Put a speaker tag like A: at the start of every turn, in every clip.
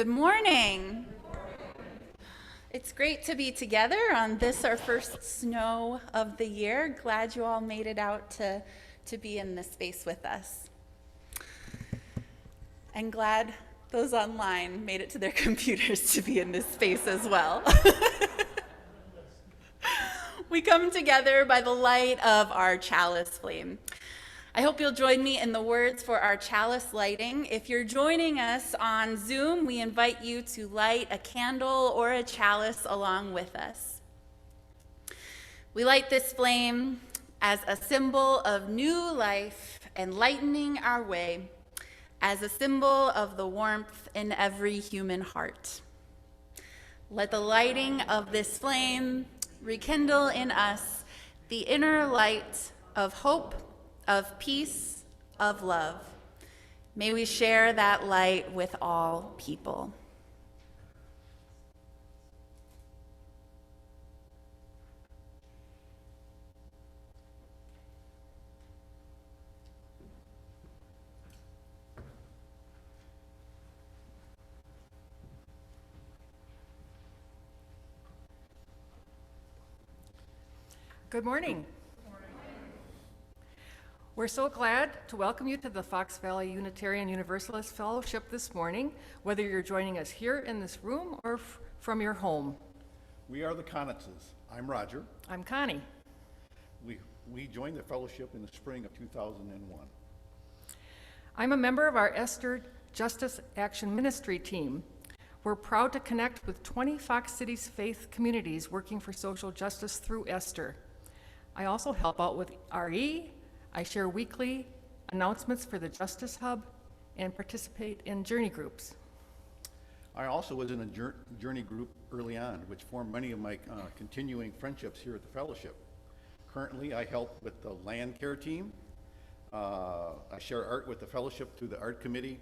A: Good morning. It's great to be together on this, our first snow of the year. Glad you all made it out to be in this space with us. And glad those online made it to their computers to be in this space as well. We come together by the light of our chalice flame. I hope you'll join me in the words for our chalice lighting. If you're joining us on Zoom, we invite you to light a candle or a chalice along with us. We light this flame as a symbol of new life and lightening our way, as a symbol of the warmth in every human heart. Let the lighting of this flame rekindle in us the inner light of hope, of peace, of love. May we share that light with all people.
B: Good morning. We're so glad to welcome you to the Fox Valley Unitarian Universalist Fellowship this morning, whether you're joining us here in this room or from your home.
C: We are the Conitzes. I'm Roger.
B: I'm Connie.
C: We joined the fellowship in the spring of 2001.
B: I'm a member of our Esther Justice Action Ministry team. We're proud to connect with 20 Fox Cities faith communities working for social justice through Esther. I also help out with RE. I share weekly announcements for the Justice Hub and participate in journey groups.
C: I also was in a journey group early on, which formed many of my continuing friendships here at the fellowship. Currently, I help with the land care team. I share art with the fellowship through the art committee,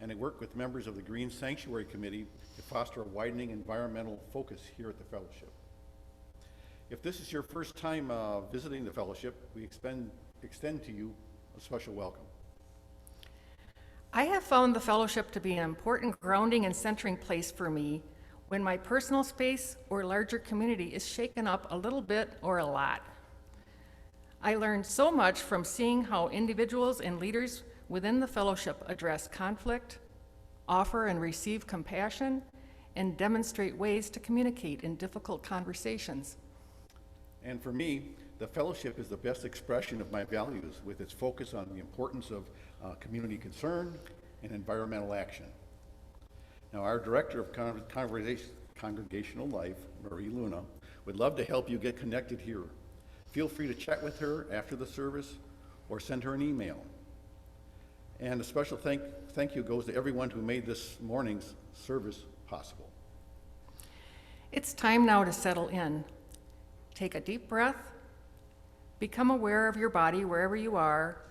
C: and I work with members of the Green Sanctuary Committee to foster a widening environmental focus here at the fellowship. If this is your first time visiting the fellowship, we extend to you a special welcome.
B: I have found the fellowship to be an important grounding and centering place for me when my personal space or larger community is shaken up a little bit or a lot. I learned so much from seeing how individuals and leaders within the fellowship address conflict, offer and receive compassion, and demonstrate ways to communicate in difficult conversations.
C: And for me, the fellowship is the best expression of my values, with its focus on the importance of community concern and environmental action. Now, our Director of Congregational Life, Marie Luna, would love to help you get connected here. Feel free to chat with her after the service or send her an email. And a special thank you goes to everyone who made this morning's service possible.
B: It's time now to settle in. Take a deep breath. Become aware of your body wherever you are.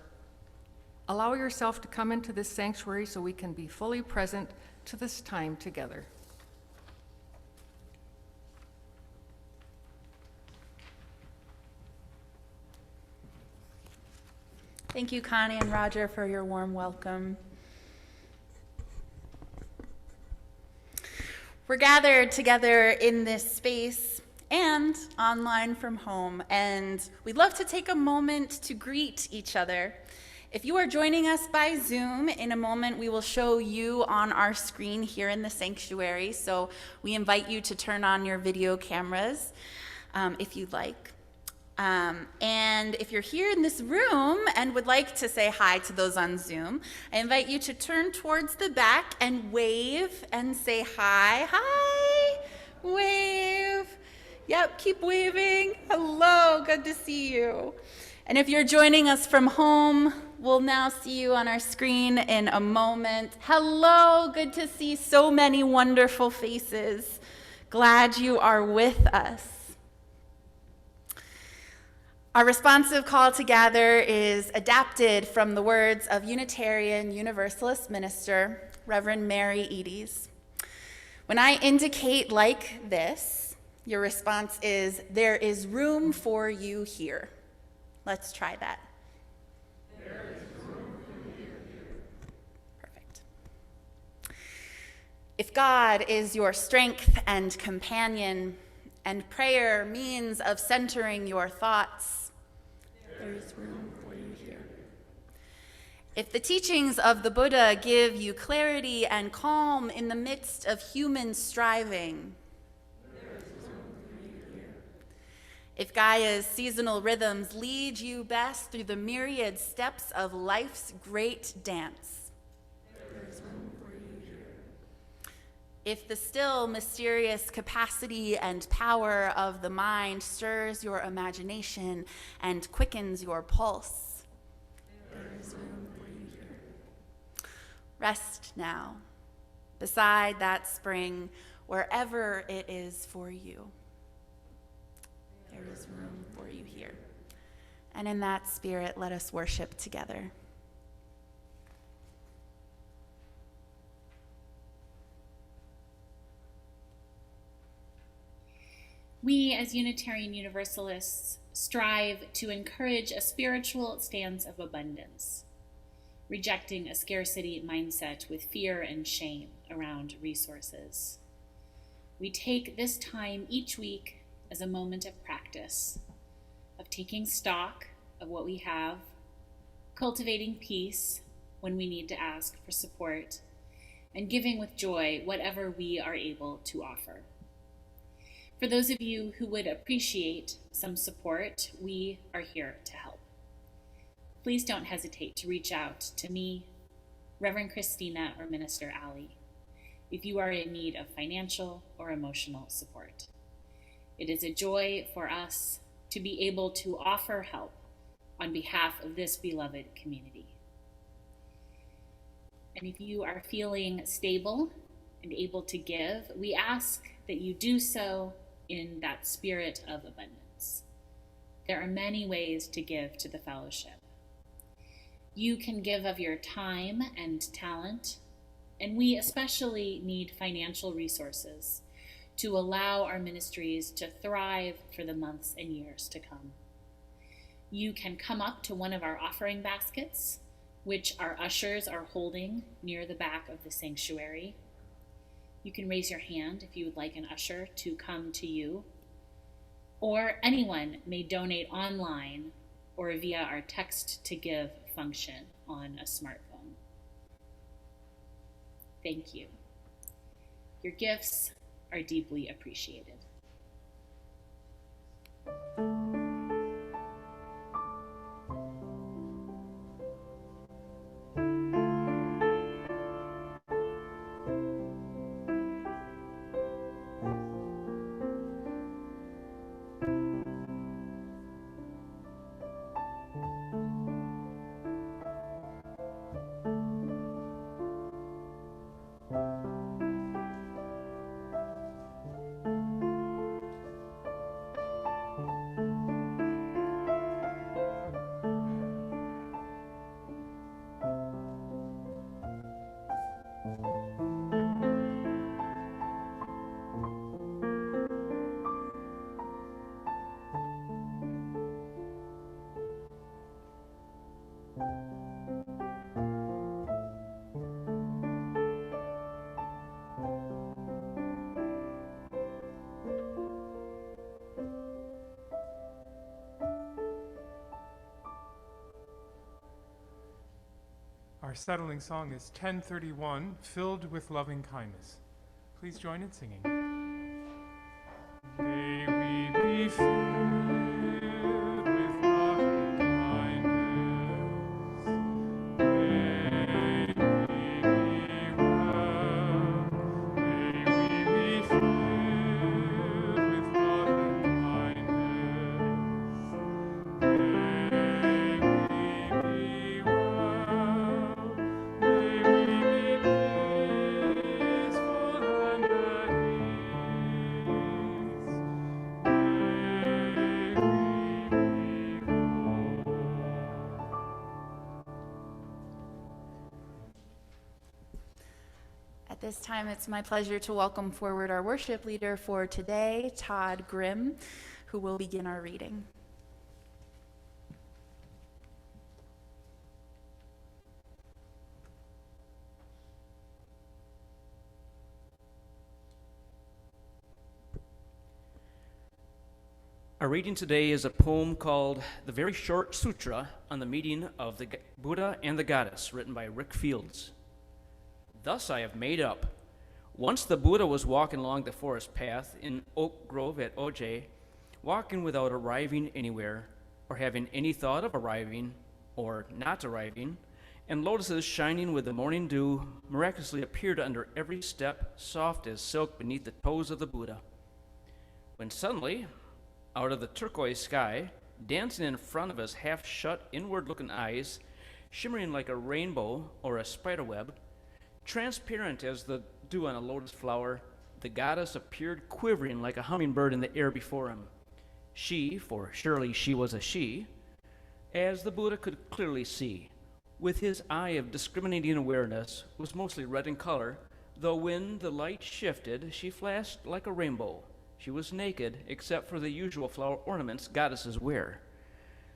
B: Allow yourself to come into this sanctuary so we can be fully present to this time together.
A: Thank you, Connie and Roger, for your warm welcome. We're gathered together in this space and online from home, and we'd love to take a moment to greet each other. If you are joining us by Zoom, in a moment we will show you on our screen here in the sanctuary, so we invite you to turn on your video cameras if you'd like. And if you're here in this room and would like to say hi to those on Zoom, I invite you to turn towards the back and wave and say hi. Hi, wave. Yep, keep waving. Hello, good to see you. And if you're joining us from home, we'll now see you on our screen in a moment. Hello, good to see so many wonderful faces. Glad you are with us. Our responsive call to gather is adapted from the words of Unitarian Universalist minister, Reverend Mary Eades. When I indicate like this, your response is, "There is room for you here." Let's try that. There is room for you here. Perfect. If God is your strength and companion, and prayer means of centering your thoughts, there is room for you here. If the teachings of the Buddha give you clarity and calm in the midst of human striving, there is room for you here. If Gaia's seasonal rhythms lead you best through the myriad steps of life's great dance, there is room for you here. If the still mysterious capacity and power of the mind stirs your imagination and quickens your pulse, there is room for you here. Rest now, beside that spring, wherever it is for you. There is room for you here. And in that spirit, let us worship together.
D: We, as Unitarian Universalists, strive to encourage a spiritual stance of abundance, rejecting a scarcity mindset with fear and shame around resources. We take this time each week as a moment of practice, of taking stock of what we have, cultivating peace when we need to ask for support, and giving with joy whatever we are able to offer. For those of you who would appreciate some support, we are here to help. Please don't hesitate to reach out to me, Reverend Christina, or Minister Ali, if you are in need of financial or emotional support. It is a joy for us to be able to offer help on behalf of this beloved community. And if you are feeling stable and able to give, we ask that you do so in that spirit of abundance. There are many ways to give to the fellowship. You can give of your time and talent, and we especially need financial resources to allow our ministries to thrive for the months and years to come. You can come up to one of our offering baskets, which our ushers are holding near the back of the sanctuary. You can raise your hand if you would like an usher to come to you, or anyone may donate online or via our text to give function on a smartphone. Thank you. Your gifts are deeply appreciated.
E: Our settling song is 1031, Filled with Loving Kindness. Please join in singing. May we be filled with loving kindness. May we be well. May we be filled with loving kindness. May we be well. May we be peaceful and at ease. May we be
A: At this time, it's my pleasure to welcome forward our worship leader for today, Todd Grimm, who will begin our reading.
F: Our reading today is a poem called The Very Short Sutra on the Meeting of the Buddha and the Goddess, written by Rick Fields. Thus I have made up. Once the Buddha was walking along the forest path in Oak Grove at Ojai, walking without arriving anywhere, or having any thought of arriving, or not arriving, and lotuses shining with the morning dew miraculously appeared under every step, soft as silk beneath the toes of the Buddha. When suddenly, out of the turquoise sky, dancing in front of his half-shut, inward-looking eyes, shimmering like a rainbow or a spiderweb, transparent as the dew on a lotus flower, the goddess appeared quivering like a hummingbird in the air before him. She, for surely she was a she, as the Buddha could clearly see, with his eye of discriminating awareness, was mostly red in color, though when the light shifted, she flashed like a rainbow. She was naked, except for the usual flower ornaments goddesses wear.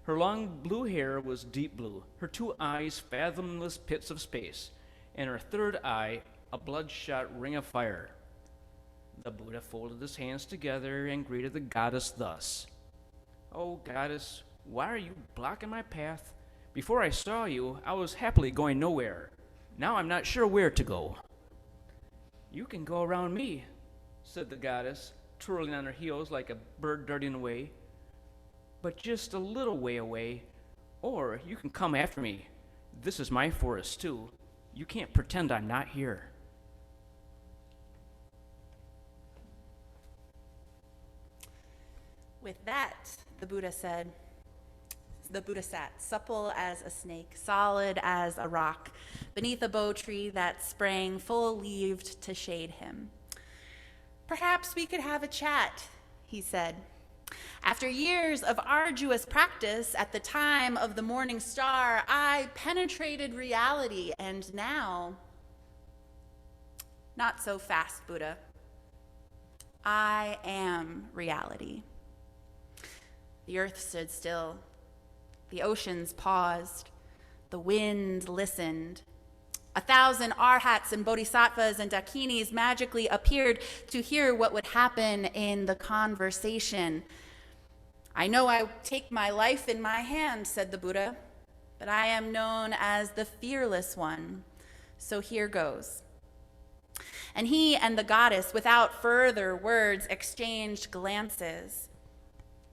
F: Her long blue hair was deep blue, her two eyes fathomless pits of space, and her third eye a bloodshot ring of fire. The Buddha folded his hands together and greeted the goddess thus. "Oh, goddess, why are you blocking my path? Before I saw you, I was happily going nowhere. Now I'm not sure where to go." "You can go around me," said the goddess, twirling on her heels like a bird darting away. "But just a little way away, or you can come after me. This is my forest, too. You can't pretend I'm not here."
A: With that, the Buddha said, the Buddha sat, supple as a snake, solid as a rock, beneath a bo tree that sprang full-leaved to shade him. "Perhaps we could have a chat," he said. "After years of arduous practice at the time of the morning star, I penetrated reality, and now..." "Not so fast, Buddha. I am reality." The earth stood still. The oceans paused. The wind listened. 1,000 arhats and bodhisattvas and dakinis magically appeared to hear what would happen in the conversation. "I know I take my life in my hand," said the Buddha, "but I am known as the fearless one, so here goes." And he and the goddess, without further words, exchanged glances.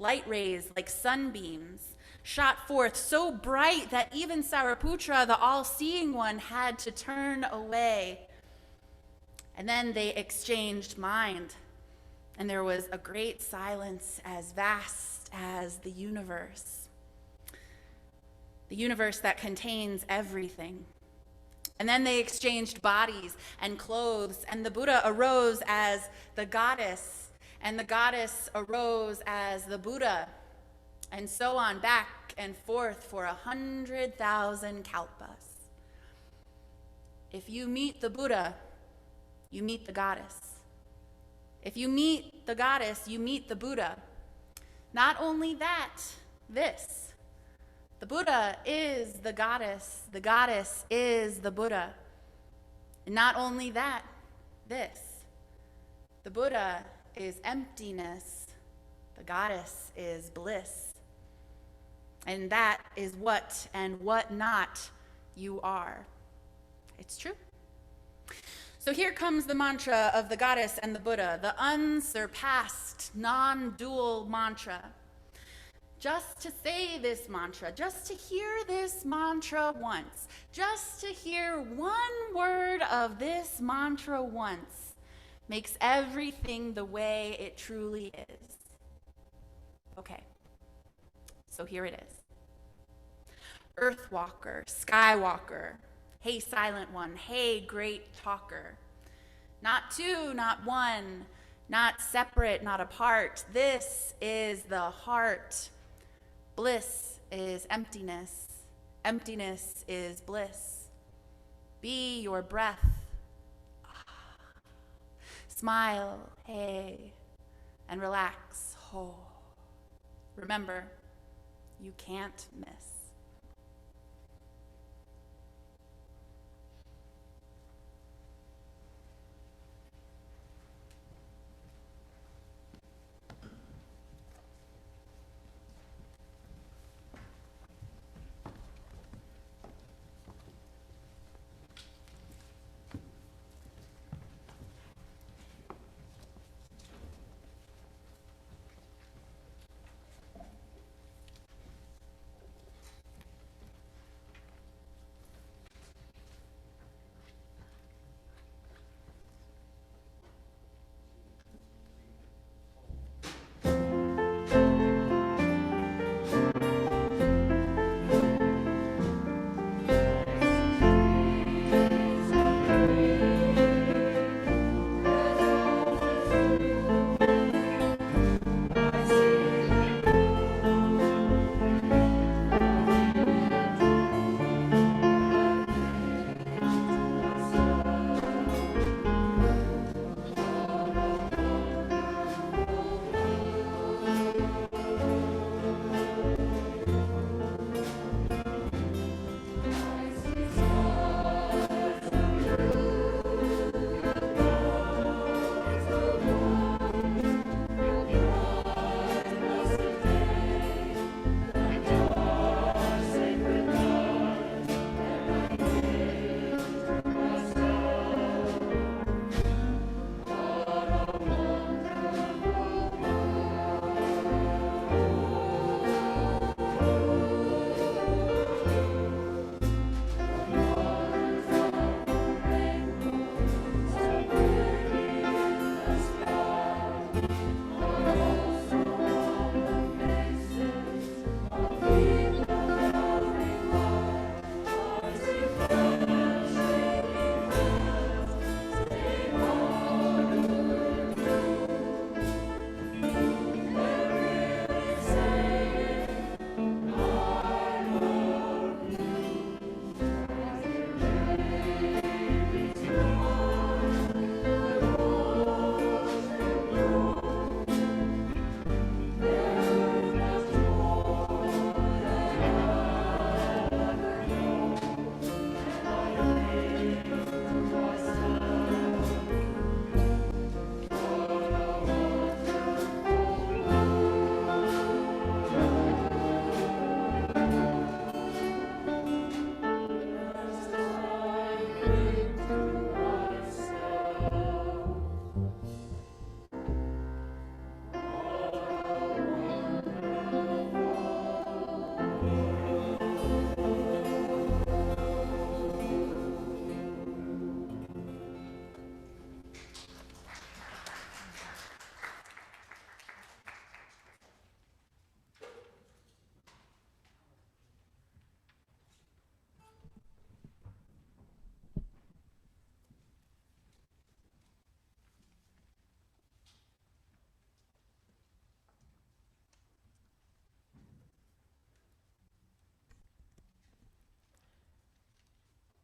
A: Light rays like sunbeams shot forth so bright that even Sariputra, the all-seeing one, had to turn away. And then they exchanged mind, and there was a great silence as vast as the universe that contains everything. And then they exchanged bodies and clothes, and the Buddha arose as the goddess, and the goddess arose as the Buddha, and so on, back and forth for 100,000 kalpas. If you meet the Buddha, you meet the goddess. If you meet the goddess, you meet the Buddha. Not only that, this. The Buddha is the goddess is the Buddha. And not only that, this. The Buddha is emptiness, the goddess is bliss. And that is what and what not you are. It's true. So here comes the mantra of the goddess and the Buddha, the unsurpassed, non-dual mantra. Just to say this mantra, just to hear this mantra once, just to hear one word of this mantra once, makes everything the way it truly is. Okay, so here it is. Earthwalker, Skywalker, hey silent one, hey great talker. Not two, not one, not separate, not apart. This is the heart. Bliss is emptiness. Emptiness is bliss. Be your breath. Smile, hey, and relax, ho. Remember, you can't miss.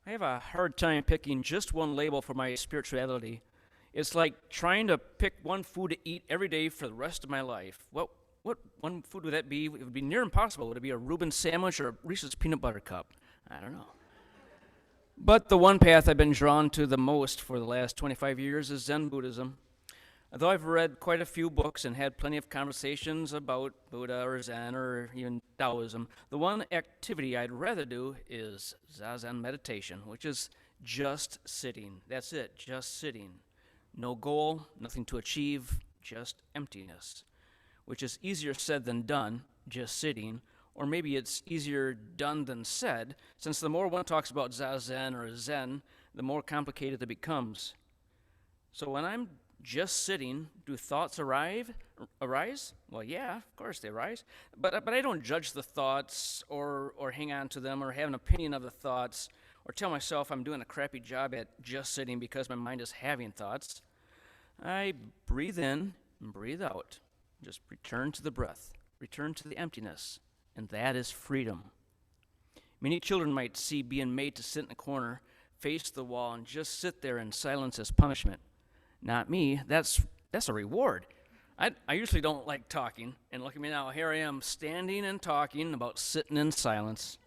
F: I have a hard time picking just one label for my spirituality. It's like trying to pick one food to eat every day for the rest of my life. What one food would that be? It would be near impossible. Would it be a Reuben sandwich or a Reese's peanut butter cup? I don't know. But the one path I've been drawn to the most for the last 25 years is Zen Buddhism. Though I've read quite a few books and had plenty of conversations about Buddha or Zen or even Taoism, the one activity I'd rather do is Zazen meditation, which is just sitting. That's it, just sitting. No goal, nothing to achieve, just emptiness, which is easier said than done, just sitting, or maybe it's easier done than said, since the more one talks about Zazen or Zen, the more complicated it becomes. So when I'm just sitting, do thoughts arise? Well, yeah, of course they arise. But I don't judge the thoughts or hang on to them or have an opinion of the thoughts or tell myself I'm doing a crappy job at just sitting because my mind is having thoughts. I breathe in and breathe out. Just return to the breath, return to the emptiness, and that is freedom. Many children might see being made to sit in a corner, face the wall, and just sit there in silence as punishment. Not me. That's a reward. I usually don't like talking, and look at me now. Here I am standing and talking about sitting in silence.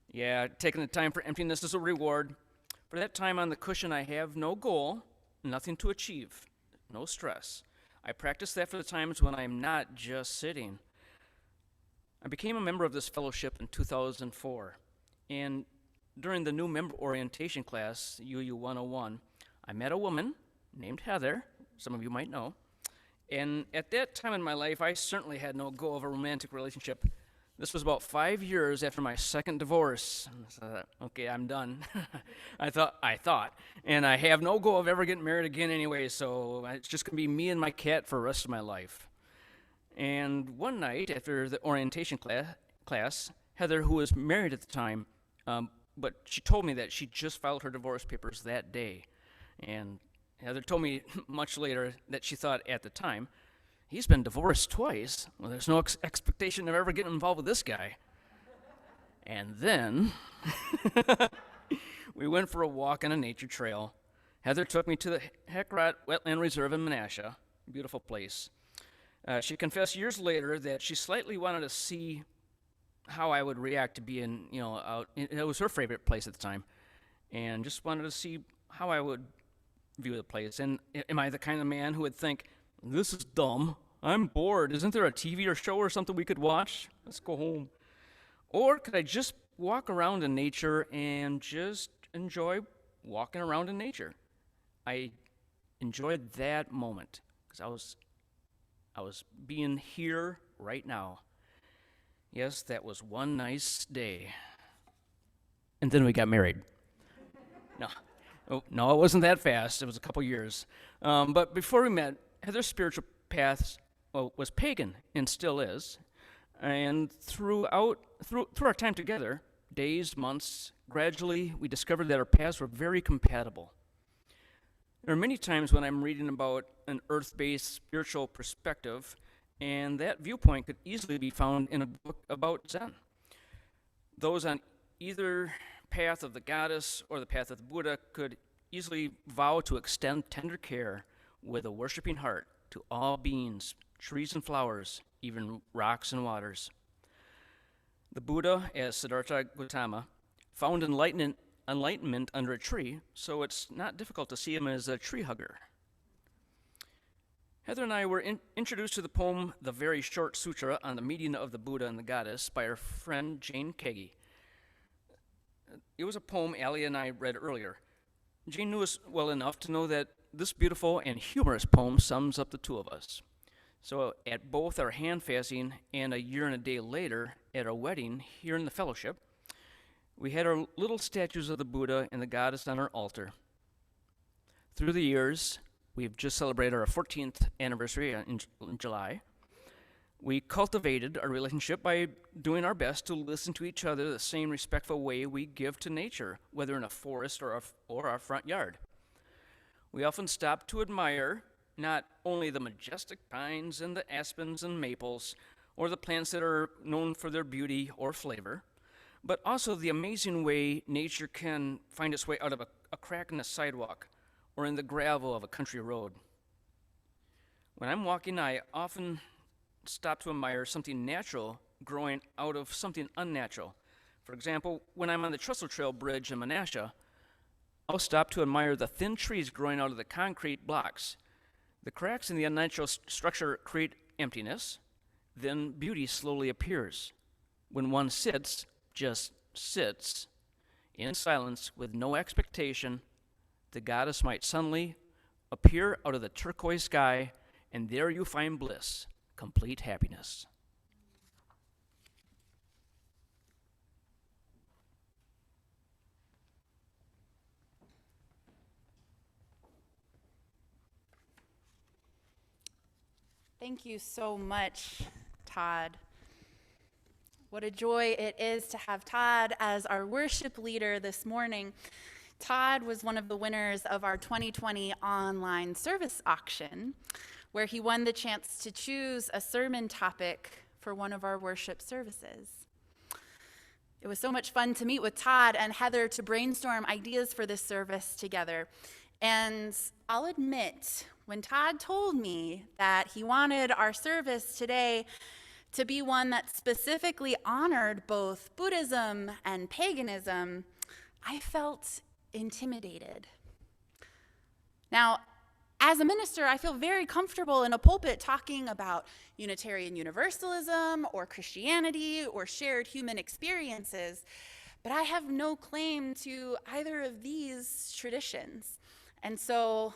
F: Yeah, taking the time for emptiness is a reward. For that time on the cushion, I have no goal, nothing to achieve, no stress. I practice that for the times when I'm not just sitting. I became a member of this fellowship in 2004, and during the new member orientation class, UU 101, I met a woman named Heather, some of you might know, and at that time in my life, I certainly had no goal of a romantic relationship. This was about 5 years after my second divorce. So, okay, I'm done. I thought, and I have no goal of ever getting married again anyway, so it's just going to be me and my cat for the rest of my life. And one night after the orientation class, Heather, who was married at the time, but she told me that she just filed her divorce papers that day. And Heather told me much later that she thought at the time, he's been divorced twice. Well, there's no expectation of ever getting involved with this guy. And then we went for a walk on a nature trail. Heather took me to the Heckrot Wetland Reserve in Menasha, beautiful place. She confessed years later that she slightly wanted to see how I would react to being, out. It was her favorite place at the time, and just wanted to see how I would view the place. And am I the kind of man who would think, this is dumb, I'm bored, isn't there a TV or show or something we could watch? Let's go home. Or could I just walk around in nature and just enjoy walking around in nature? I enjoyed that moment because I was being here right now. Yes, that was one nice day. And then we got married. No, it wasn't that fast. It was a couple years. But before we met, Heather's spiritual path was pagan and still is. And through our time together, days, months, gradually we discovered that our paths were very compatible. There are many times when I'm reading about an earth-based spiritual perspective, and that viewpoint could easily be found in a book about Zen. Those on either path of the goddess or the path of the Buddha could easily vow to extend tender care with a worshiping heart to all beings, trees and flowers, even rocks and waters. The Buddha, as Siddhartha Gautama, found enlightenment under a tree, so it's not difficult to see him as a tree hugger. Heather and I were introduced to the poem The Very Short Sutra on the Meeting of the Buddha and the Goddess by our friend Jane Kegi. It was a poem Allie and I read earlier. Jane knew us well enough to know that this beautiful and humorous poem sums up the two of us. So at both our hand fasting and a year and a day later at our wedding here in the fellowship, we had our little statues of the Buddha and the Goddess on our altar. Through the years, we've just celebrated our 14th anniversary in July. We cultivated our relationship by doing our best to listen to each other the same respectful way we give to nature, whether in a forest or our front yard. We often stop to admire not only the majestic pines and the aspens and maples, or the plants that are known for their beauty or flavor, but also the amazing way nature can find its way out of a crack in the sidewalk or in the gravel of a country road. When I'm walking, I often stop to admire something natural growing out of something unnatural. For example, when I'm on the Trestle Trail Bridge in Menasha, I'll stop to admire the thin trees growing out of the concrete blocks. The cracks in the unnatural structure create emptiness, then beauty slowly appears. When one sits, just sits, in silence with no expectation, the goddess might suddenly appear out of the turquoise sky, and there you find bliss, complete happiness.
A: Thank you so much, Todd. What a joy it is to have Todd as our worship leader this morning. Todd was one of the winners of our 2020 online service auction, where he won the chance to choose a sermon topic for one of our worship services. It was so much fun to meet with Todd and Heather to brainstorm ideas for this service together. And I'll admit, when Todd told me that he wanted our service today to be one that specifically honored both Buddhism and paganism, I felt intimidated. Now, as a minister, I feel very comfortable in a pulpit talking about Unitarian Universalism or Christianity or shared human experiences, but I have no claim to either of these traditions. And so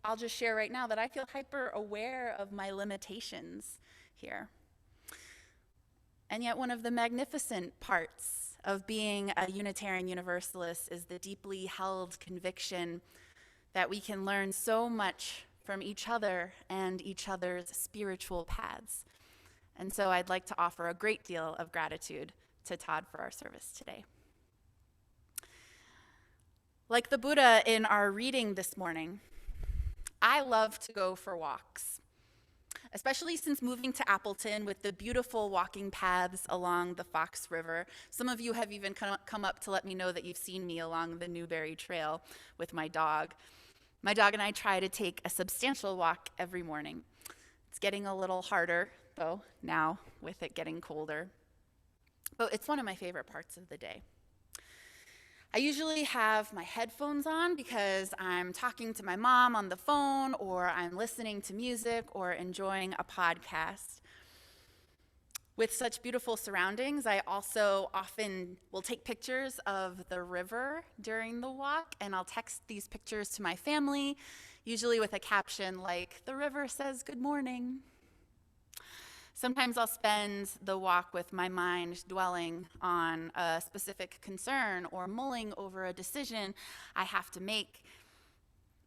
A: I'll just share right now that I feel hyper aware of my limitations here. And yet one of the magnificent parts of being a Unitarian Universalist is the deeply held conviction that we can learn so much from each other and each other's spiritual paths. And so I'd like to offer a great deal of gratitude to Todd for our service today. Like the Buddha in our reading this morning, I love to go for walks, especially since moving to Appleton with the beautiful walking paths along the Fox River. Some of you have even come up to let me know that you've seen me along the Newberry Trail with my dog. My dog and I try to take a substantial walk every morning. It's getting a little harder, though, now with it getting colder. But it's one of my favorite parts of the day. I usually have my headphones on because I'm talking to my mom on the phone, or I'm listening to music or enjoying a podcast. With such beautiful surroundings, I also often will take pictures of the river during the walk, and I'll text these pictures to my family, usually with a caption like, "The river says good morning." Sometimes I'll spend the walk with my mind dwelling on a specific concern or mulling over a decision I have to make.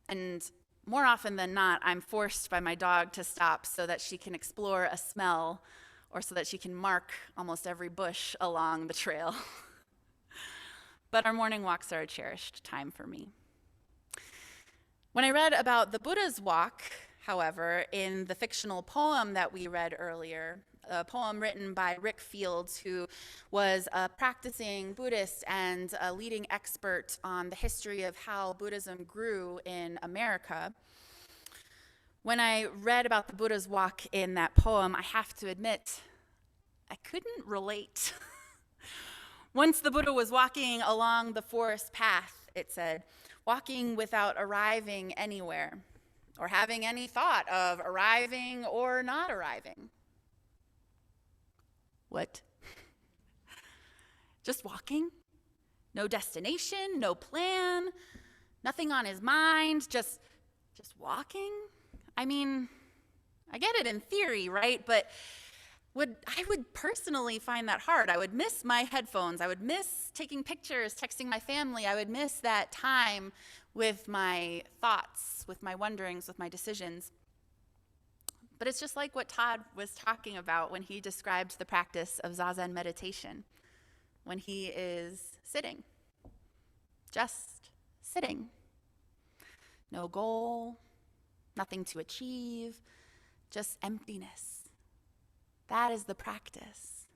A: And more often than not, I'm forced by my dog to stop so that she can explore a smell or so that she can mark almost every bush along the trail. But our morning walks are a cherished time for me. When I read about the Buddha's walk, however, in the fictional poem that we read earlier, a poem written by Rick Fields, who was a practicing Buddhist and a leading expert on the history of how Buddhism grew in America. When I read about the Buddha's walk in that poem, I have to admit, I couldn't relate. Once the Buddha was walking along the forest path, it said, walking without arriving anywhere, or having any thought of arriving or not arriving. What? Just walking? No destination, no plan, nothing on his mind, just walking? I mean, I get it in theory, right? But I would personally find that hard. I would miss my headphones. I would miss taking pictures, texting my family. I would miss that time with my thoughts, with my wonderings, with my decisions. But it's just like what Todd was talking about when he described the practice of Zazen meditation, when he is sitting, just sitting. No goal, nothing to achieve, just emptiness. That is the practice.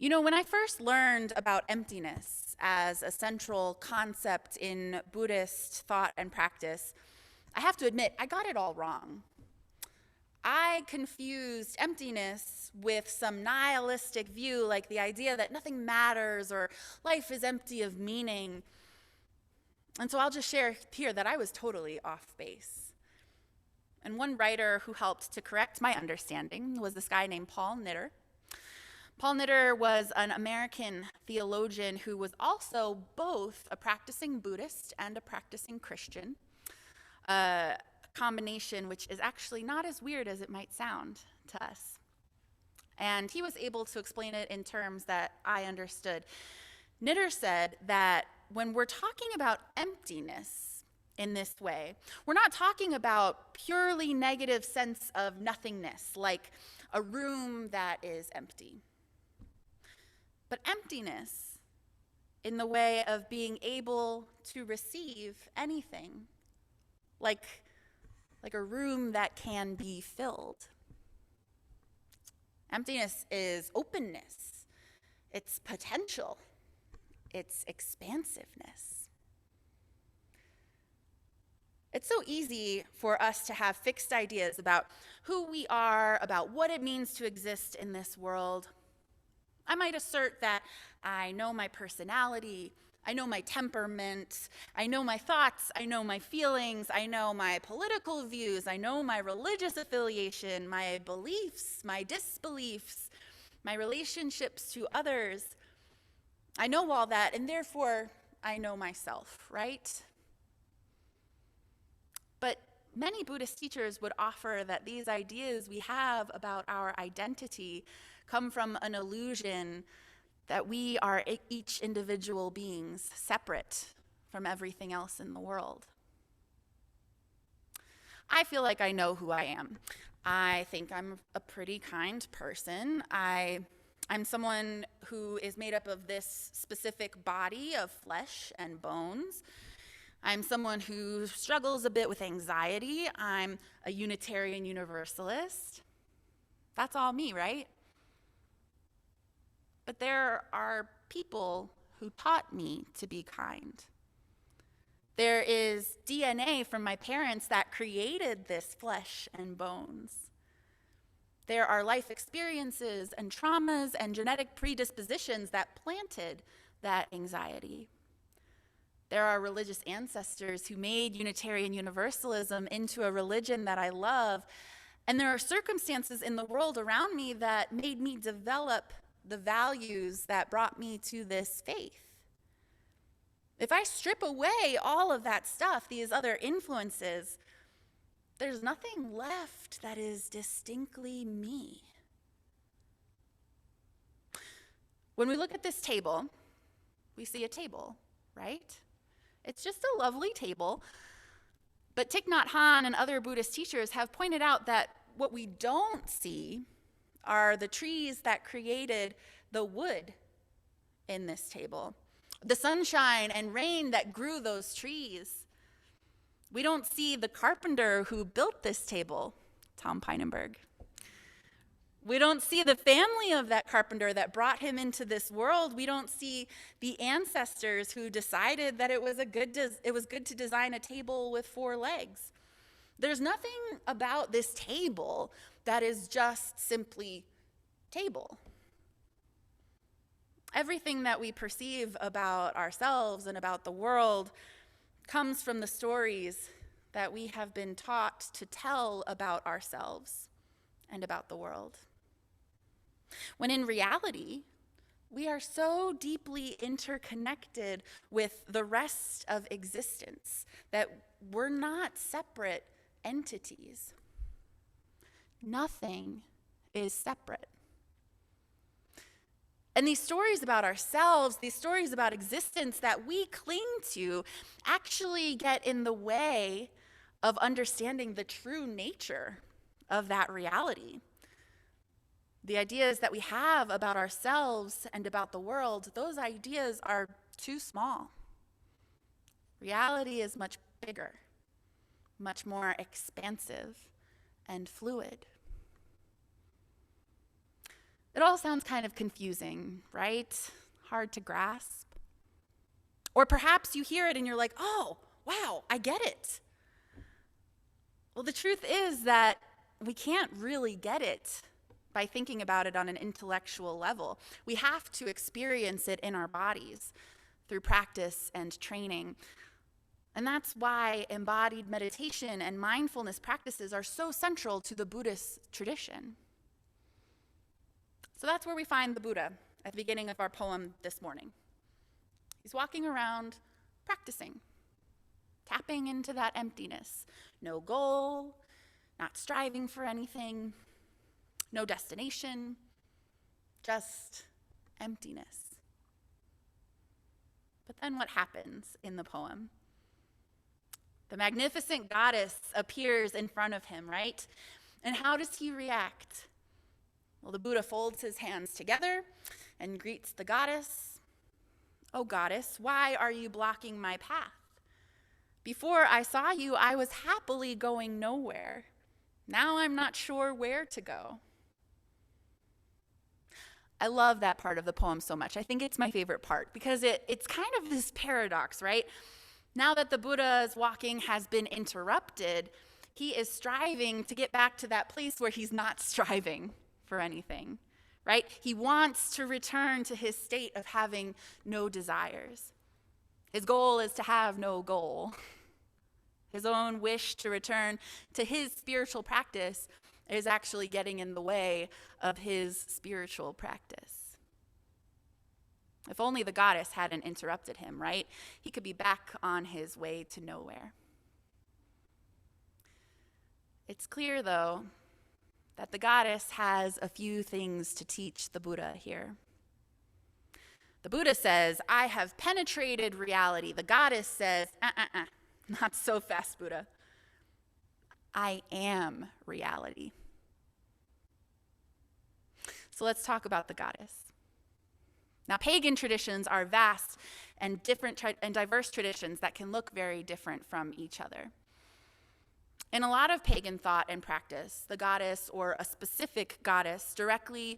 A: You know, when I first learned about emptiness as a central concept in Buddhist thought and practice, I have to admit, I got it all wrong. I confused emptiness with some nihilistic view, like the idea that nothing matters or life is empty of meaning. And so I'll just share here that I was totally off base. And one writer who helped to correct my understanding was this guy named Paul Knitter. Paul Knitter was an American theologian who was also both a practicing Buddhist and a practicing Christian. A combination which is actually not as weird as it might sound to us. And he was able to explain it in terms that I understood. Knitter said that when we're talking about emptiness in this way, we're not talking about purely negative sense of nothingness, like a room that is empty. But emptiness in the way of being able to receive anything, like a room that can be filled. Emptiness is openness, it's potential, it's expansiveness. It's so easy for us to have fixed ideas about who we are, about what it means to exist in this world. I might assert that I know my personality, I know my temperament, I know my thoughts, I know my feelings, I know my political views, I know my religious affiliation, my beliefs, my disbeliefs, my relationships to others. I know all that, and therefore I know myself, right? But many Buddhist teachers would offer that these ideas we have about our identity come from an illusion that we are each individual beings, separate from everything else in the world. I feel like I know who I am. I think I'm a pretty kind person. I'm someone who is made up of this specific body of flesh and bones. I'm someone who struggles a bit with anxiety. I'm a Unitarian Universalist. That's all me, right? But there are people who taught me to be kind. There is DNA from my parents that created this flesh and bones. There are life experiences and traumas and genetic predispositions that planted that anxiety. There are religious ancestors who made Unitarian Universalism into a religion that I love. And there are circumstances in the world around me that made me develop the values that brought me to this faith. If I strip away all of that stuff, these other influences, there's nothing left that is distinctly me. When we look at this table, we see a table, right? It's just a lovely table. But Thich Nhat Hanh and other Buddhist teachers have pointed out that what we don't see are the trees that created the wood in this table, the sunshine and rain that grew those trees. We don't see the carpenter who built this table, Tom Pynenberg. We don't see the family of that carpenter that brought him into this world. We don't see the ancestors who decided that it was good to design a table with 4 legs. There's nothing about this table that is just simply table. Everything that we perceive about ourselves and about the world comes from the stories that we have been taught to tell about ourselves and about the world. When in reality, we are so deeply interconnected with the rest of existence that we're not separate entities. Nothing is separate. And these stories about ourselves, these stories about existence that we cling to, actually get in the way of understanding the true nature of that reality. The ideas that we have about ourselves and about the world, those ideas are too small. Reality is much bigger, much more expansive and fluid. It all sounds kind of confusing, right? Hard to grasp. Or perhaps you hear it and you're like, oh, wow, I get it. Well, the truth is that we can't really get it by thinking about it on an intellectual level. We have to experience it in our bodies through practice and training. And that's why embodied meditation and mindfulness practices are so central to the Buddhist tradition. So that's where we find the Buddha at the beginning of our poem this morning. He's walking around practicing, tapping into that emptiness. No goal, not striving for anything, no destination, just emptiness. But then what happens in the poem? The magnificent goddess appears in front of him, right? And how does he react? Well, the Buddha folds his hands together and greets the goddess. "Oh, goddess, why are you blocking my path? Before I saw you, I was happily going nowhere. Now I'm not sure where to go." I love that part of the poem so much. I think it's my favorite part because it's kind of this paradox, right? Now that the Buddha's walking has been interrupted, he is striving to get back to that place where he's not striving for anything, right? He wants to return to his state of having no desires. His goal is to have no goal. His own wish to return to his spiritual practice is actually getting in the way of his spiritual practice. If only the goddess hadn't interrupted him, right? He could be back on his way to nowhere. It's clear, though, that the goddess has a few things to teach the Buddha here. The Buddha says, "I have penetrated reality." The goddess says, not so fast, Buddha. I am reality. So let's talk about the goddess. Now, pagan traditions are vast and different and diverse traditions that can look very different from each other. In a lot of pagan thought and practice, the goddess or a specific goddess directly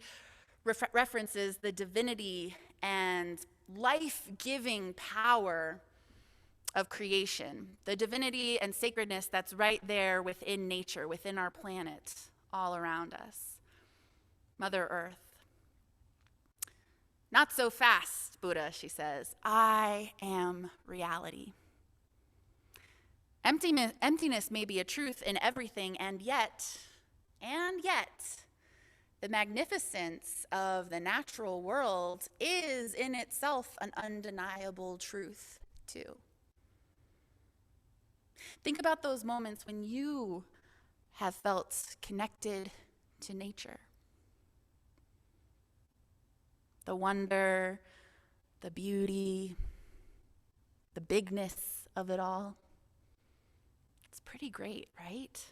A: references the divinity and life-giving power of creation, the divinity and sacredness that's right there within nature, within our planet, all around us. Mother Earth. "Not so fast, Buddha," she says. "I am reality." Emptiness may be a truth in everything, and yet, the magnificence of the natural world is in itself an undeniable truth, too. Think about those moments when you have felt connected to nature. The wonder, the beauty, the bigness of it all. It's pretty great, right?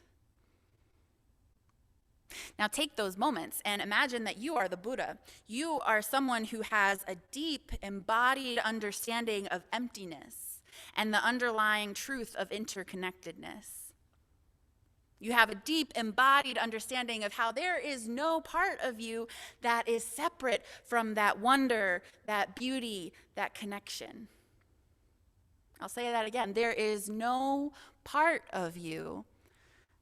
A: Now take those moments and imagine that you are the Buddha. You are someone who has a deep, embodied understanding of emptiness and the underlying truth of interconnectedness. You have a deep, embodied understanding of how there is no part of you that is separate from that wonder, that beauty, that connection. I'll say that again. There is no part of you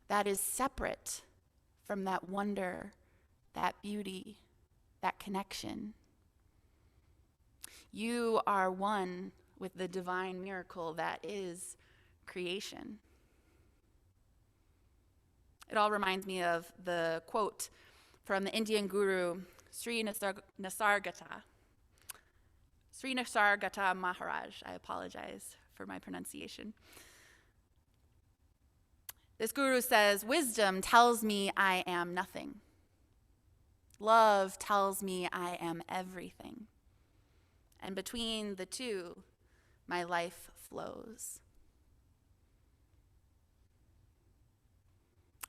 A: that is separate from that wonder, that beauty, that connection. You are one with the divine miracle that is creation. It all reminds me of the quote from the Indian guru Sri Nisargadatta Maharaj. I apologize for my pronunciation. This guru says, "Wisdom tells me I am nothing. Love tells me I am everything. And between the two, my life flows."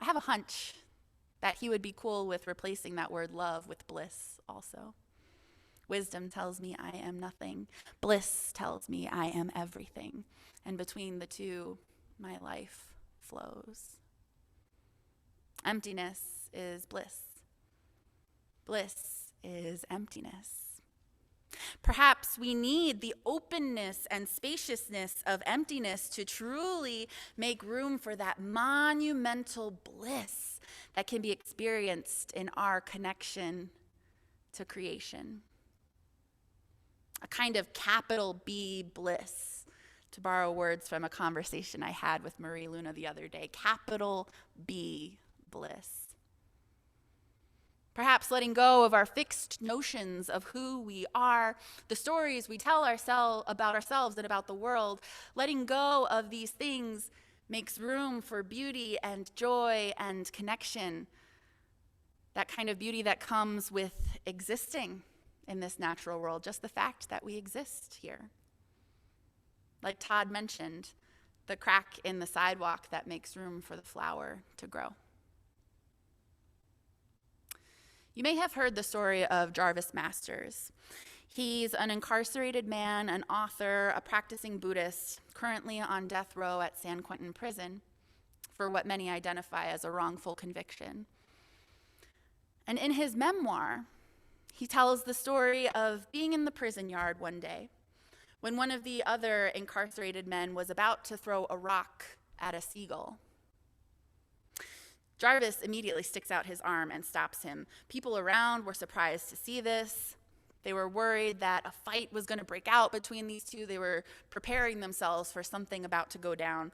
A: I have a hunch that he would be cool with replacing that word love with bliss also. Wisdom tells me I am nothing. Bliss tells me I am everything. And between the two, my life flows. Emptiness is bliss. Bliss is emptiness. Perhaps we need the openness and spaciousness of emptiness to truly make room for that monumental bliss that can be experienced in our connection to creation. A kind of capital B bliss, to borrow words from a conversation I had with Marie Luna the other day. Capital B bliss. Perhaps letting go of our fixed notions of who we are, the stories we tell about ourselves and about the world, letting go of these things makes room for beauty and joy and connection. That kind of beauty that comes with existing in this natural world, just the fact that we exist here. Like Todd mentioned, the crack in the sidewalk that makes room for the flower to grow. You may have heard the story of Jarvis Masters. He's an incarcerated man, an author, a practicing Buddhist, currently on death row at San Quentin prison for what many identify as a wrongful conviction. And in his memoir, he tells the story of being in the prison yard one day when one of the other incarcerated men was about to throw a rock at a seagull. Jarvis immediately sticks out his arm and stops him. People around were surprised to see this. They were worried that a fight was going to break out between these two. They were preparing themselves for something about to go down.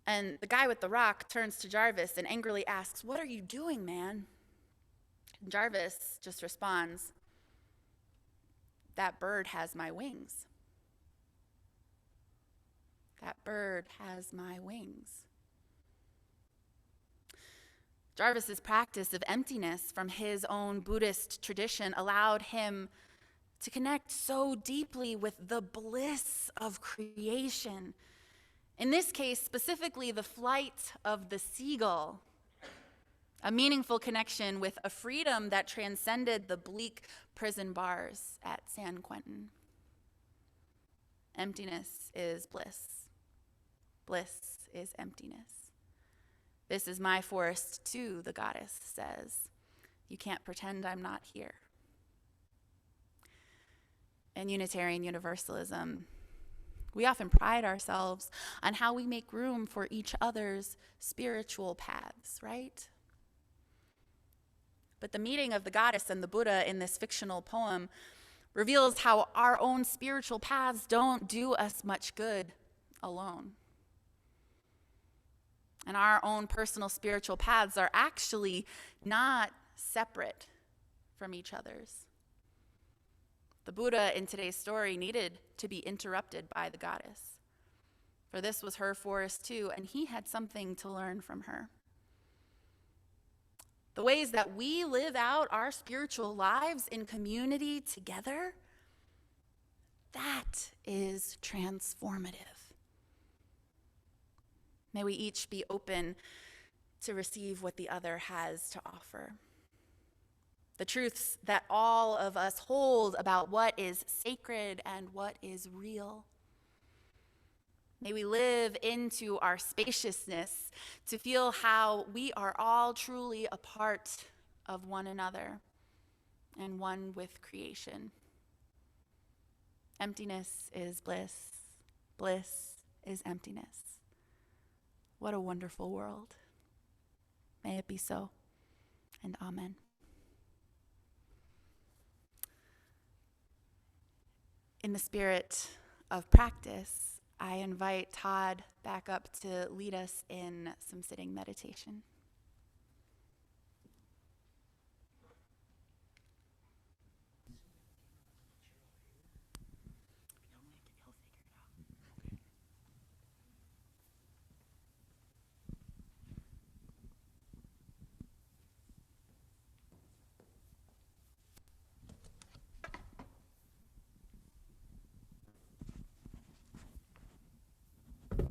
A: And the guy with the rock turns to Jarvis and angrily asks, "What are you doing, man?" And Jarvis just responds, "That bird has my wings. That bird has my wings." Jarvis's practice of emptiness from his own Buddhist tradition allowed him to connect so deeply with the bliss of creation. In this case, specifically the flight of the seagull, a meaningful connection with a freedom that transcended the bleak prison bars at San Quentin. Emptiness is bliss. Bliss is emptiness. "This is my forest too," the goddess says. "You can't pretend I'm not here." In Unitarian Universalism, we often pride ourselves on how we make room for each other's spiritual paths, right? But the meeting of the goddess and the Buddha in this fictional poem reveals how our own spiritual paths don't do us much good alone. And our own personal spiritual paths are actually not separate from each other's. The Buddha in today's story needed to be interrupted by the goddess, for this was her forest too, and he had something to learn from her. The ways that we live out our spiritual lives in community together, that is transformative. May we each be open to receive what the other has to offer. The truths that all of us hold about what is sacred and what is real. May we live into our spaciousness to feel how we are all truly a part of one another and one with creation. Emptiness is bliss. Bliss is emptiness. What a wonderful world. May it be so, and amen. In the spirit of practice, I invite Todd back up to lead us in some sitting meditation.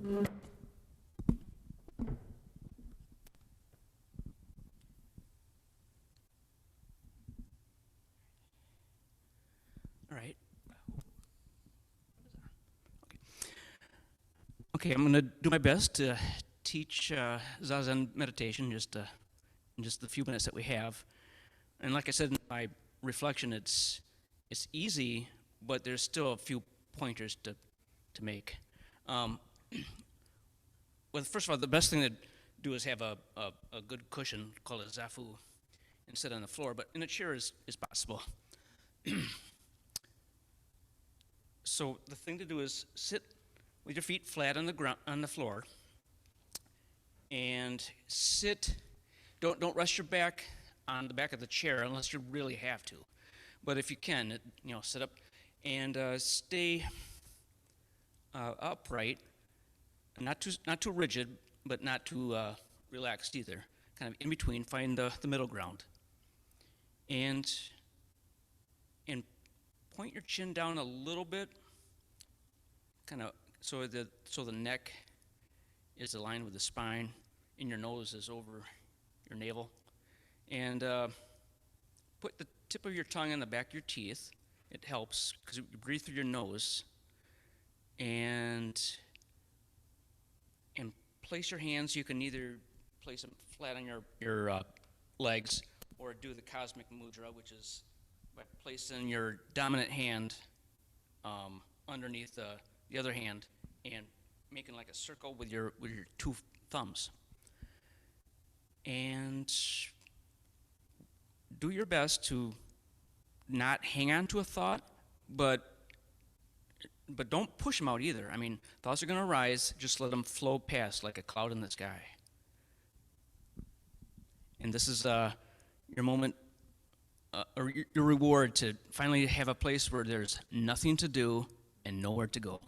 F: All right. Okay, I'm going to do my best to teach Zazen meditation in just the few minutes that we have. And like I said in my reflection, it's easy, but there's still a few pointers to make. Well, first of all, the best thing to do is have a good cushion called a zafu and sit on the floor, but in a chair is possible. So the thing to do is sit with your feet flat on the ground, on the floor, and sit. Don't rest your back on the back of the chair unless you really have to. But if you can, sit up and stay upright, not too rigid, but not too relaxed either. Kind of in between. Find the middle ground, and point your chin down a little bit, kind of so the neck is aligned with the spine, and your nose is over your navel, and put the tip of your tongue on the back of your teeth. It helps because you breathe through your nose, and place your hands. You can either place them flat on your legs, or do the cosmic mudra, which is by placing your dominant hand underneath the other hand and making like a circle with your two thumbs. And do your best to not hang on to a thought, but don't push them out either. I mean, thoughts are going to arise. Just let them flow past like a cloud in the sky. And this is your moment, or your reward to finally have a place where there's nothing to do and nowhere to go.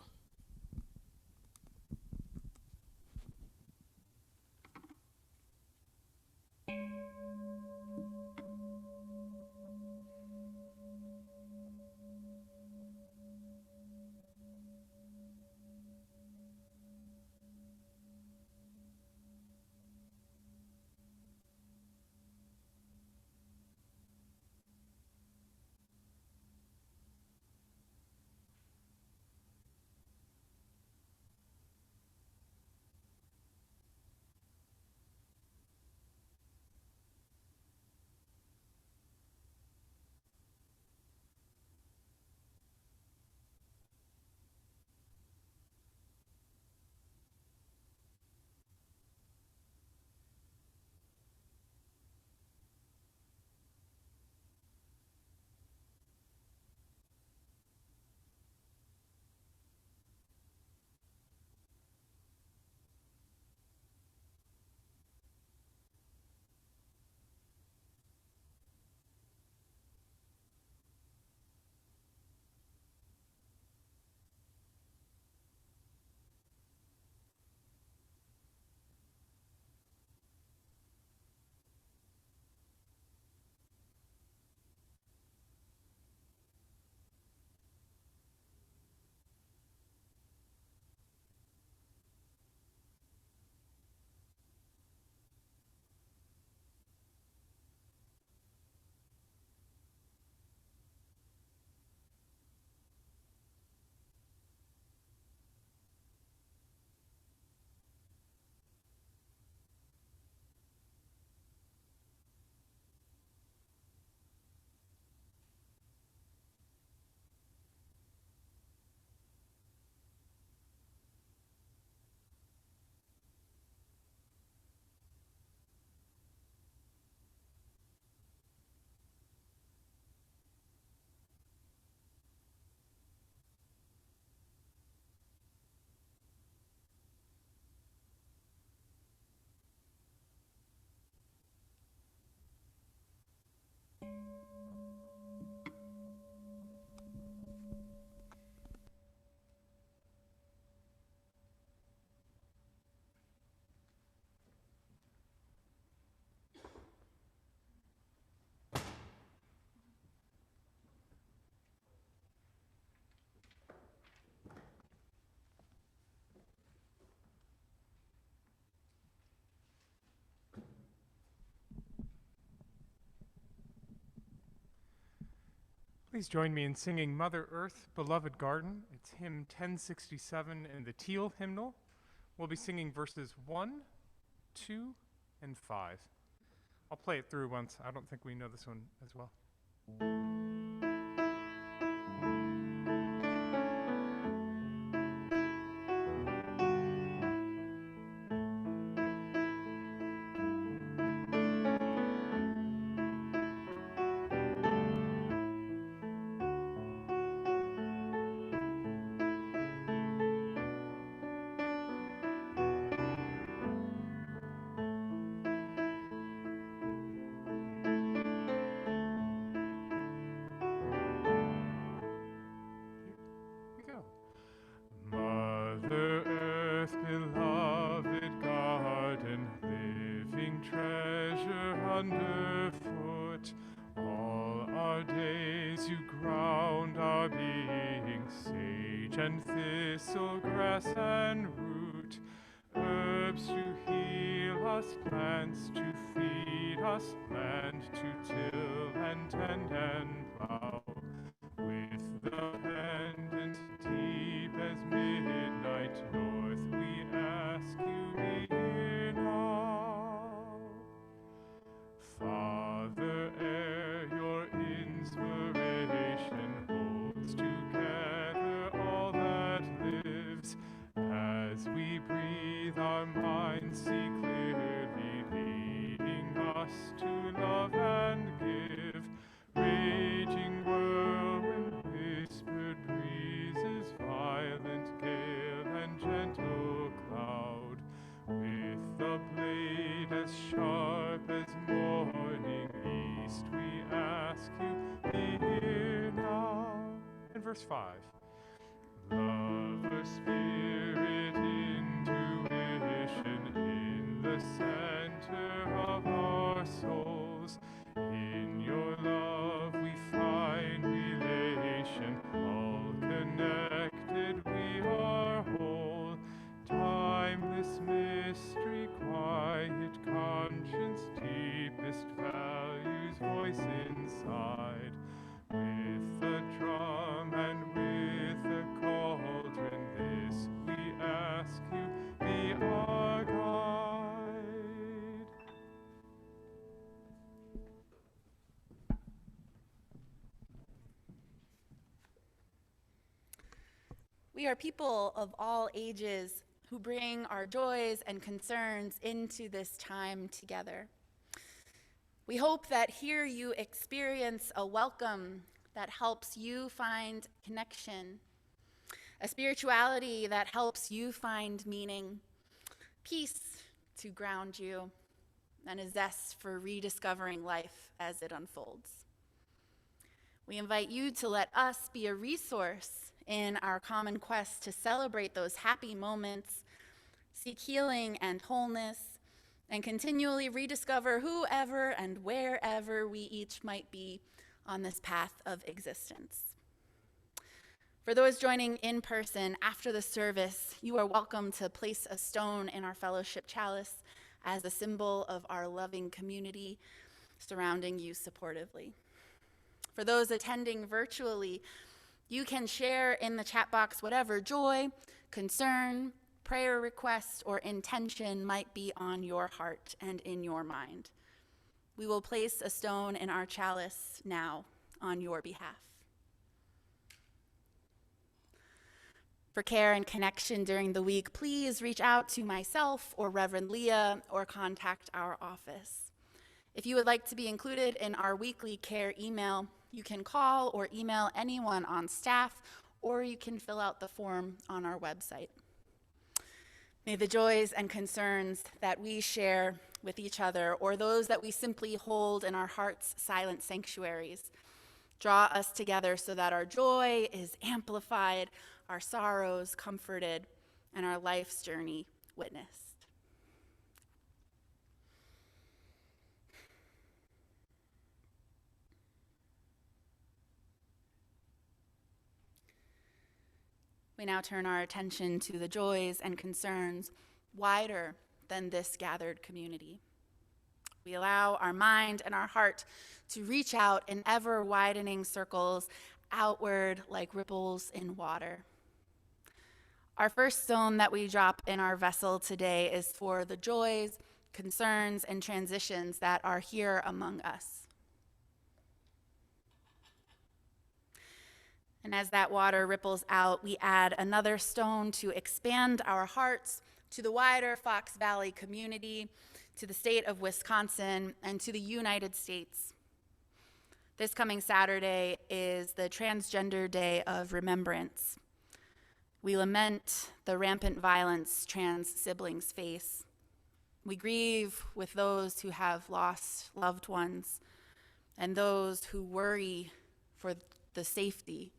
E: Please join me in singing Mother Earth, Beloved Garden. It's hymn 1067 in the Teal hymnal. We'll be singing verses 1, 2, and 5. I'll play it through once. I don't think we know this one as well. Here we go. Mother Earth, beloved garden, living treasure underfoot. All our days you ground our being, sage and thistle, grass and root. Herbs to heal us, plants to feed us, land to till and tend and plow. With the pendant deep as midnight north, we ask you be here now. Father Air, your inspiration holds together all that lives. As we breathe, our minds see clearly, leading us to love and give. Raging whirlwind, whispered breezes, violent gale and gentle cloud. With the blade as sharp as morning east, we ask you, be here now. And verse 5. Lover, spirit, intuition, in the center of our souls. In your love we find relation, all connected we are whole. Timeless mystery, quiet conscience, deepest values voice inside. With the drum and with the cauldron, this we ask you, be our guide.
A: We are people of all ages who bring our joys and concerns into this time together. We hope that here you experience a welcome that helps you find connection, a spirituality that helps you find meaning, peace to ground you, and a zest for rediscovering life as it unfolds. We invite you to let us be a resource in our common quest to celebrate those happy moments, seek healing and wholeness, and continually rediscover whoever and wherever we each might be on this path of existence. For those joining in person after the service, you are welcome to place a stone in our fellowship chalice as a symbol of our loving community surrounding you supportively. For those attending virtually, you can share in the chat box whatever joy, concern, prayer request, or intention might be on your heart and in your mind. We will place a stone in our chalice now on your behalf. For care and connection during the week, please reach out to myself or Reverend Leah or contact our office. If you would like to be included in our weekly care email, you can call or email anyone on staff, or you can fill out the form on our website. May the joys and concerns that we share with each other, or those that we simply hold in our hearts' silent sanctuaries, draw us together so that our joy is amplified, our sorrows comforted, and our life's journey witnessed. We now turn our attention to the joys and concerns wider than this gathered community. We allow our mind and our heart to reach out in ever-widening circles outward like ripples in water. Our first stone that we drop in our vessel today is for the joys, concerns, and transitions that are here among us. And as that water ripples out, we add another stone to expand our hearts to the wider Fox Valley community, to the state of Wisconsin, and to the United States. This coming Saturday is the Transgender Day of Remembrance. We lament the rampant violence trans siblings face. We grieve with those who have lost loved ones and those who worry for the safety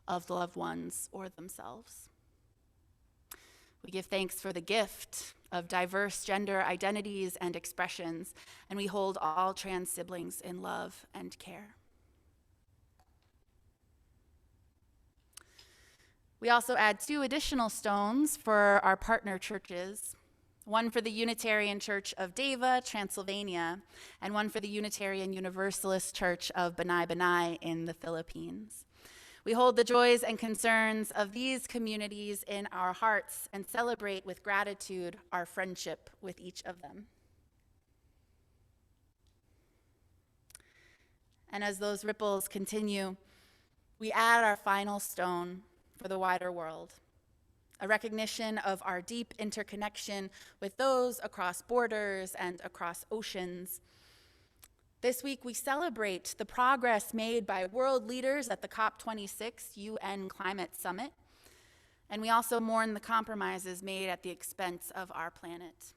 A: of the loved ones or themselves. We give thanks for the gift of diverse gender identities and expressions, and we hold all trans siblings in love and care. We also add 2 additional stones for our partner churches, one for the Unitarian Church of Deva, Transylvania, and one for the Unitarian Universalist Church of Banay Banay in the Philippines. We hold the joys and concerns of these communities in our hearts and celebrate with gratitude our friendship with each of them. And as those ripples continue, we add our final stone for the wider world, a recognition of our deep interconnection with those across borders and across oceans. This week, we celebrate the progress made by world leaders at the COP26 UN Climate Summit, and we also mourn the compromises made at the expense of our planet.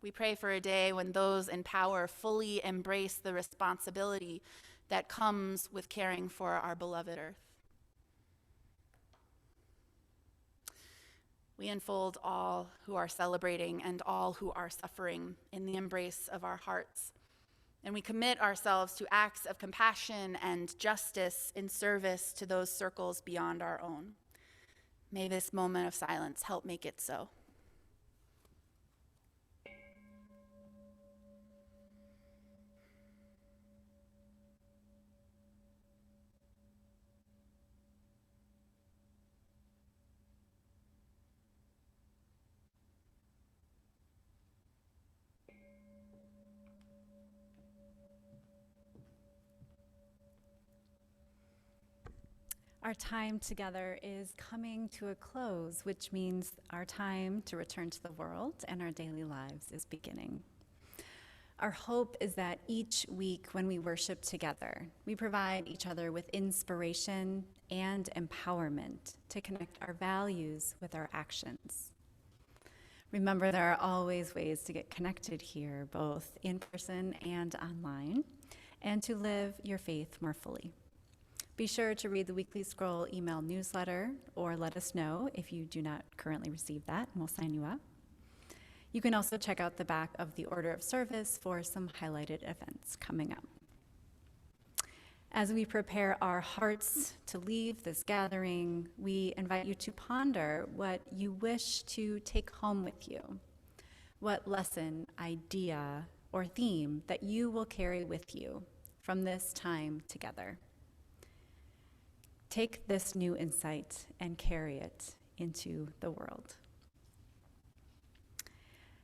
A: We pray for a day when those in power fully embrace the responsibility that comes with caring for our beloved Earth. We enfold all who are celebrating and all who are suffering in the embrace of our hearts. And we commit ourselves to acts of compassion and justice in service to those circles beyond our own. May this moment of silence help make it so.
G: Our time together is coming to a close, which means our time to return to the world and our daily lives is beginning. Our hope is that each week when we worship together, we provide each other with inspiration and empowerment to connect our values with our actions. Remember, there are always ways to get connected here, both in person and online, and to live your faith more fully. Be sure to read the Weekly Scroll email newsletter or let us know if you do not currently receive that, and we'll sign you up. You can also check out the back of the order of service for some highlighted events coming up. As we prepare our hearts to leave this gathering, we invite you to ponder what you wish to take home with you, what lesson, idea, or theme that you will carry with you from this time together. Take this new insight and carry it into the world.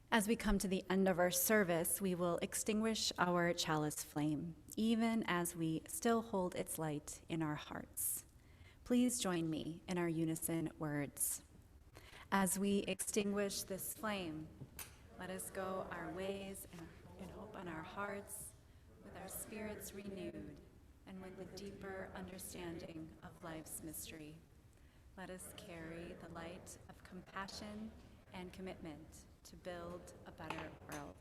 G: As we come to the end of our service, we will extinguish our chalice flame, even as we still hold its light in our hearts. Please join me in our unison words. As we extinguish this flame, let us go our ways and open our hearts with our spirits renewed and with a deeper understanding of life's mystery. Let us carry the light of compassion and commitment to build a better world.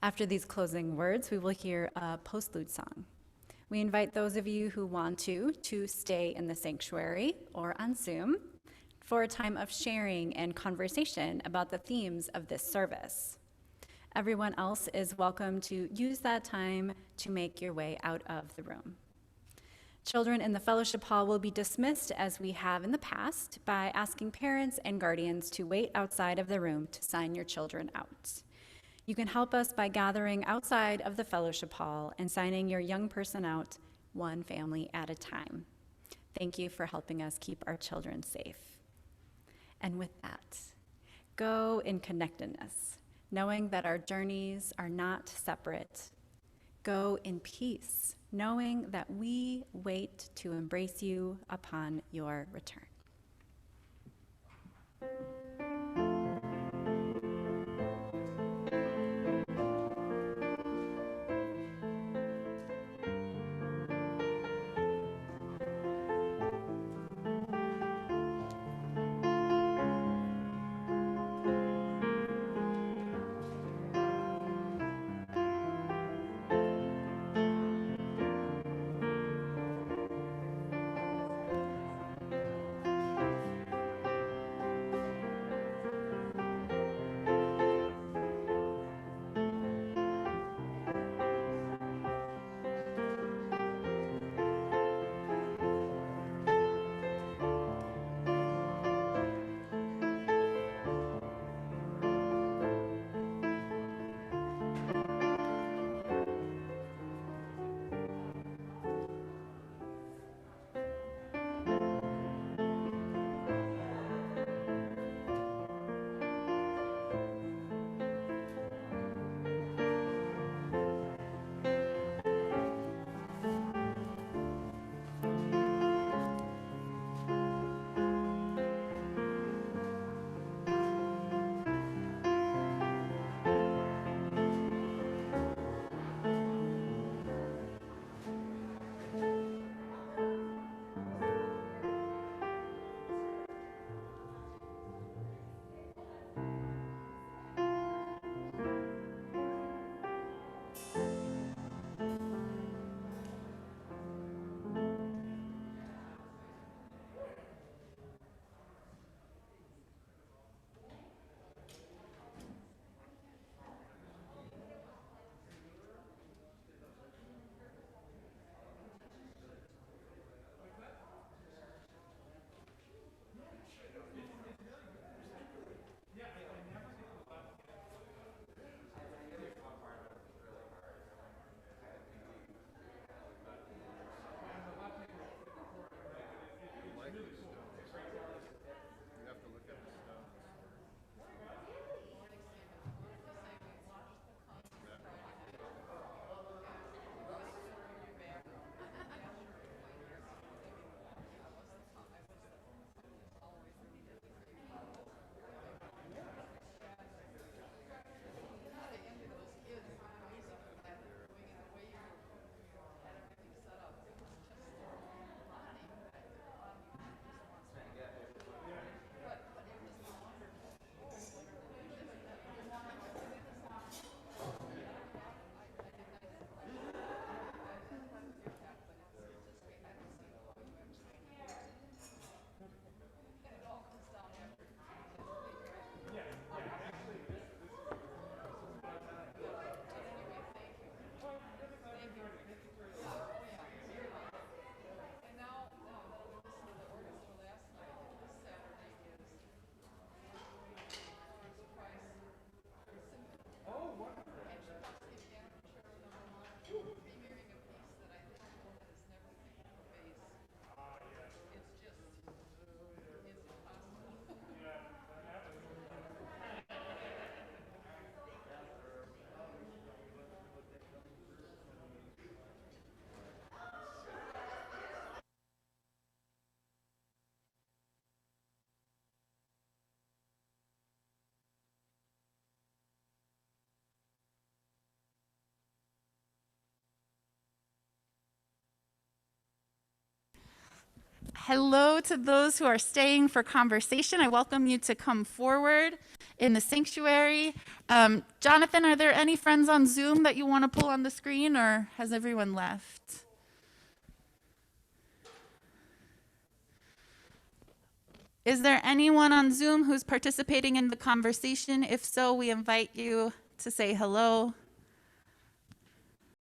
G: After these closing words, we will hear a postlude song. We invite those of you who want to stay in the sanctuary or on Zoom for a time of sharing and conversation about the themes of this service. Everyone else is welcome to use that time to make your way out of the room. Children in the fellowship hall will be dismissed as we have in the past by asking parents and guardians to wait outside of the room to sign your children out. You can help us by gathering outside of the fellowship hall and signing your young person out one family at a time. Thank you for helping us keep our children safe. And with that, go in connectedness, knowing that our journeys are not separate. Go in peace, knowing that we wait to embrace you upon your return.
A: Hello to those who are staying for conversation. I welcome you to come forward in the sanctuary. Jonathan, are there any friends on Zoom that you want to pull on the screen, or has everyone left? Is there anyone on Zoom who's participating in the conversation? If so, we invite you to say hello.